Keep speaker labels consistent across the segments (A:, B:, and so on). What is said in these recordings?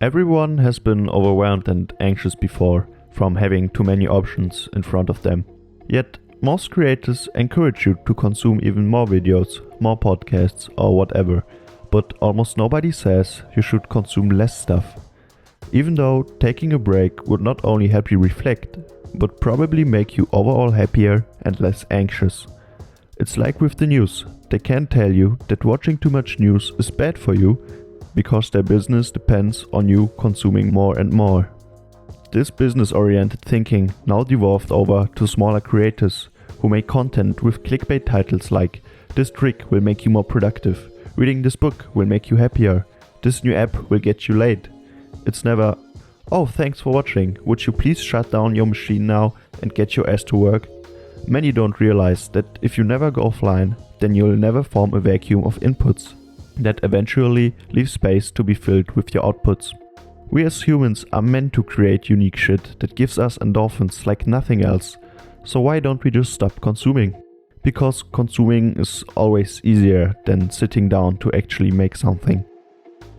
A: Everyone has been overwhelmed and anxious before from having too many options in front of them. Yet, most creators encourage you to consume even more videos, more podcasts or whatever, but almost nobody says you should consume less stuff. Even though taking a break would not only help you reflect, but probably make you overall happier and less anxious. It's like with the news, they can tell you that watching too much news is bad for you because their business depends on you consuming more and more. This business-oriented thinking now devolved over to smaller creators who make content with clickbait titles like "This trick will make you more productive," "Reading this book will make you happier," "This new app will get you laid." It's never, "Oh, thanks for watching, would you please shut down your machine now and get your ass to work?" Many don't realize that if you never go offline, then you'll never form a vacuum of inputs that eventually leave space to be filled with your outputs. We as humans are meant to create unique shit that gives us endorphins like nothing else. So why don't we just stop consuming? Because consuming is always easier than sitting down to actually make something.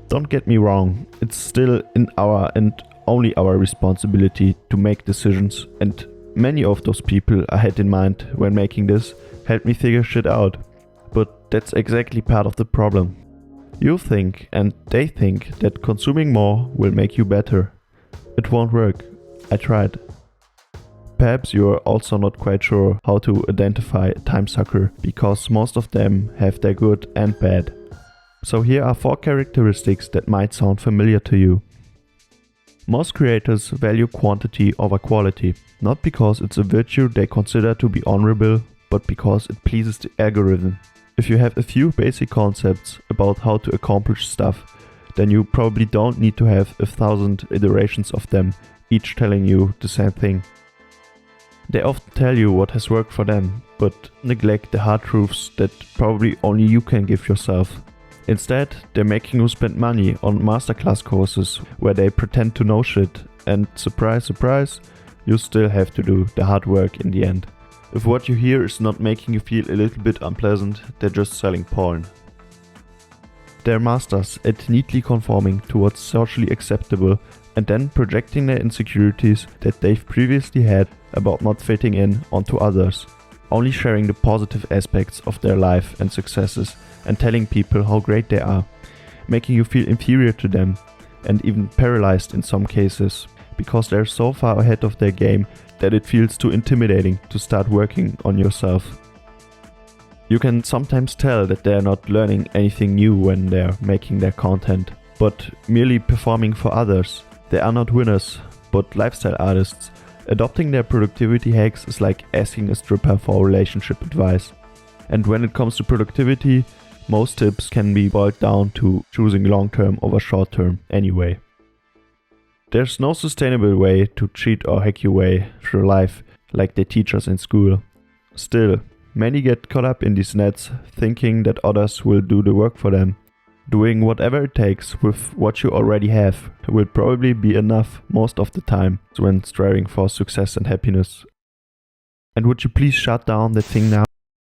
A: Don't get me wrong, it's still in our and only our responsibility to make decisions, and many of those people I had in mind when making this helped me figure shit out. But that's exactly part of the problem. You think and they think that consuming more will make you better. It won't work. I tried. Perhaps you're also not quite sure how to identify a time sucker, because most of them have their good and bad. So here are 4 characteristics that might sound familiar to you. Most creators value quantity over quality, not because it's a virtue they consider to be honorable, but because it pleases the algorithm. If you have a few basic concepts about how to accomplish stuff, then you probably don't need to have 1,000 iterations of them, each telling you the same thing. They often tell you what has worked for them, but neglect the hard truths that probably only you can give yourself. Instead, they're making you spend money on masterclass courses where they pretend to know shit, and surprise, surprise, you still have to do the hard work in the end. If what you hear is not making you feel a little bit unpleasant, they're just selling porn. They're masters at neatly conforming to what's socially acceptable and then projecting their insecurities that they've previously had about not fitting in onto others, only sharing the positive aspects of their life and successes and telling people how great they are, making you feel inferior to them and even paralyzed in some cases, because they're so far ahead of their game that it feels too intimidating to start working on yourself. You can sometimes tell that they're not learning anything new when they're making their content, but merely performing for others. They are not winners, but lifestyle artists. Adopting their productivity hacks is like asking a stripper for relationship advice. And when it comes to productivity, most tips can be boiled down to choosing long-term over short-term anyway. There's no sustainable way to cheat or hack your way through life like they teach us in school. Still, many get caught up in these nets thinking that others will do the work for them. Doing whatever it takes with what you already have will probably be enough most of the time when striving for success and happiness. And would you please shut down that thing now?